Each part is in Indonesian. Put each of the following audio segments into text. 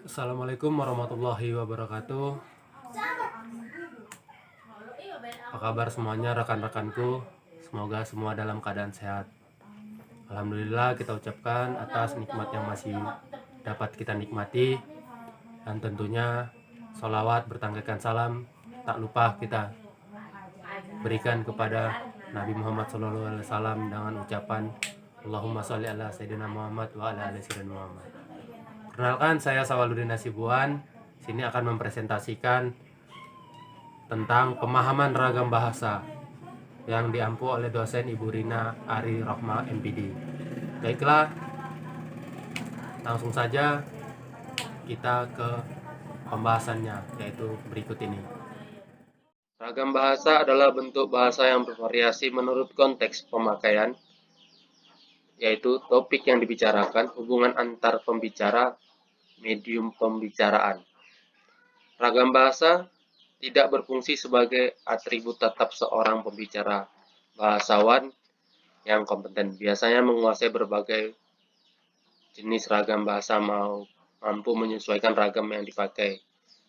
Assalamualaikum warahmatullahi wabarakatuh. Apa kabar semuanya rekan-rekanku? Semoga semua dalam keadaan sehat. Alhamdulillah kita ucapkan atas nikmat yang masih dapat kita nikmati. Dan tentunya sholawat bertanggalkan salam tak lupa kita berikan kepada Nabi Muhammad SAW dengan ucapan Allahumma sholli ala Sayyidina Muhammad wa ala ali Sayyidina Muhammad. Perkenalkan, saya Sawaludin Nasibuan. Sini akan mempresentasikan tentang pemahaman ragam bahasa yang diampu oleh dosen Ibu Rina Ari Rohma MPD. Baiklah, langsung saja kita ke pembahasannya, yaitu berikut ini. Ragam bahasa adalah bentuk bahasa yang bervariasi menurut konteks pemakaian, yaitu topik yang dibicarakan, hubungan antar pembicara, medium pembicaraan. Ragam bahasa tidak berfungsi sebagai atribut tetap seorang pembicara. Bahasawan yang kompeten biasanya menguasai berbagai jenis ragam bahasa, mampu menyesuaikan ragam yang dipakai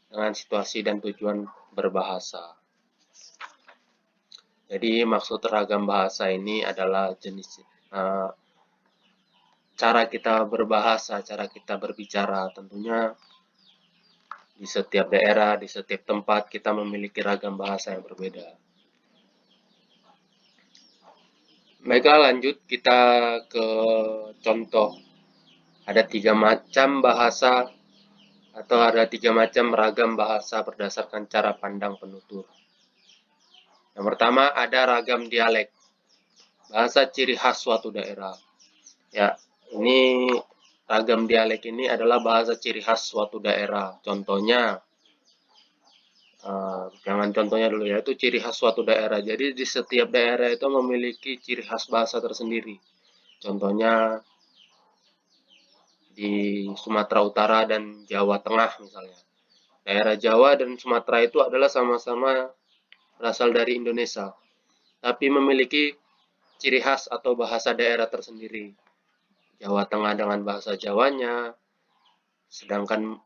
dengan situasi dan tujuan berbahasa. Jadi maksud ragam bahasa ini adalah jenis cara kita berbahasa, cara kita berbicara. Tentunya di setiap daerah, di setiap tempat kita memiliki ragam bahasa yang berbeda. Baiklah, lanjut kita ke contoh. Ada 3 macam bahasa atau ada 3 macam ragam bahasa berdasarkan cara pandang penutur. Yang pertama ada ragam dialek, bahasa ciri khas suatu daerah. Ya, ini ragam dialek ini adalah bahasa ciri khas suatu daerah. Contohnya, jangan contohnya dulu ya, itu ciri khas suatu daerah. Jadi di setiap daerah itu memiliki ciri khas bahasa tersendiri. Contohnya di Sumatera Utara dan Jawa Tengah misalnya. Daerah Jawa dan Sumatera itu adalah sama-sama berasal dari Indonesia, tapi memiliki ciri khas atau bahasa daerah tersendiri. Jawa Tengah dengan bahasa Jawanya, sedangkan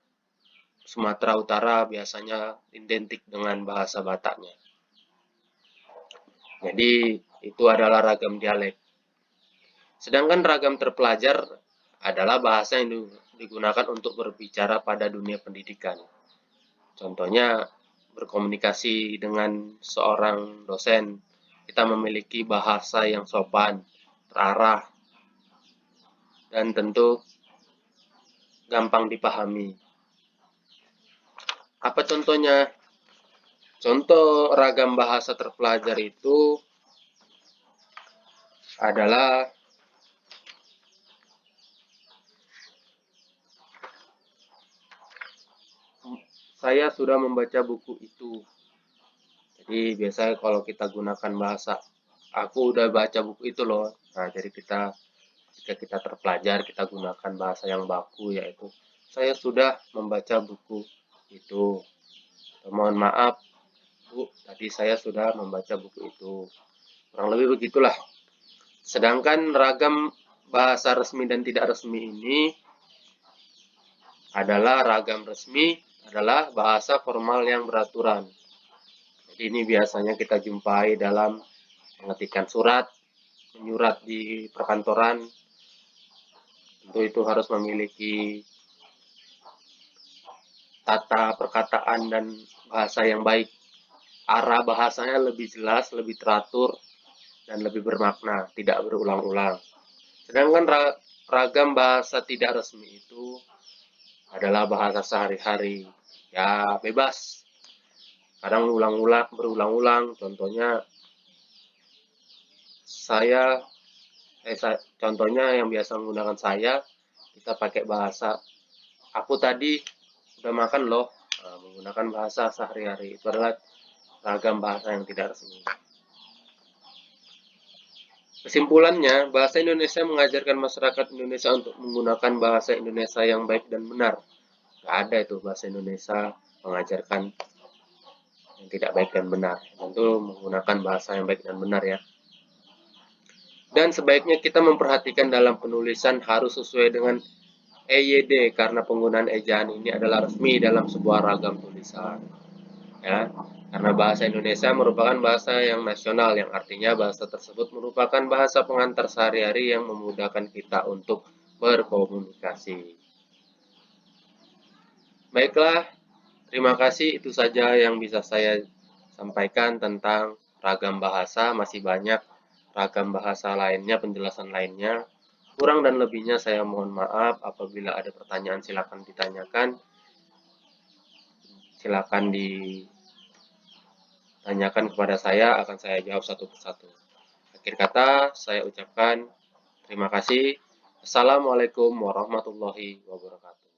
Sumatera Utara biasanya identik dengan bahasa Bataknya. Jadi itu adalah ragam dialek. Sedangkan ragam terpelajar adalah bahasa yang digunakan untuk berbicara pada dunia pendidikan. Contohnya berkomunikasi dengan seorang dosen, kita memiliki bahasa yang sopan, terarah, dan tentu gampang dipahami. Apa contohnya? Contoh ragam bahasa terpelajar itu adalah saya sudah membaca buku itu. Jadi biasanya kalau kita gunakan bahasa aku udah baca buku itu loh. Nah, jadi jika kita terpelajar, kita gunakan bahasa yang baku, yaitu saya sudah membaca buku itu. Mohon maaf Bu, tadi saya sudah membaca buku itu. Kurang lebih begitulah. Sedangkan ragam bahasa resmi dan tidak resmi ini adalah ragam resmi adalah bahasa formal yang beraturan. Jadi ini biasanya kita jumpai dalam pengetikan surat, menyurat di perkantoran. Tentu itu harus memiliki tata perkataan dan bahasa yang baik. Arah bahasanya lebih jelas, lebih teratur, dan lebih bermakna, tidak berulang-ulang. Sedangkan ragam bahasa tidak resmi itu adalah bahasa sehari-hari. Ya, bebas. Kadang berulang-ulang. Contohnya contohnya yang biasa menggunakan saya, kita pakai bahasa aku tadi udah makan loh. Nah, menggunakan bahasa sehari-hari itu adalah ragam bahasa yang tidak resmi. Kesimpulannya, bahasa Indonesia mengajarkan masyarakat Indonesia untuk menggunakan bahasa Indonesia yang baik dan benar. Gak ada itu bahasa Indonesia mengajarkan yang tidak baik dan benar. Tentu menggunakan bahasa yang baik dan benar ya. Dan sebaiknya kita memperhatikan dalam penulisan harus sesuai dengan EYD karena penggunaan ejaan ini adalah resmi dalam sebuah ragam tulisan. Ya, karena bahasa Indonesia merupakan bahasa yang nasional, yang artinya bahasa tersebut merupakan bahasa pengantar sehari-hari yang memudahkan kita untuk berkomunikasi. Baiklah, terima kasih. Itu saja yang bisa saya sampaikan tentang ragam bahasa. Masih banyak ragam bahasa lainnya, penjelasan lainnya. Kurang dan lebihnya saya mohon maaf. Apabila ada pertanyaan silakan ditanyakan. Silakan ditanyakan kepada saya, akan saya jawab satu persatu. Akhir kata, saya ucapkan terima kasih. Assalamualaikum warahmatullahi wabarakatuh.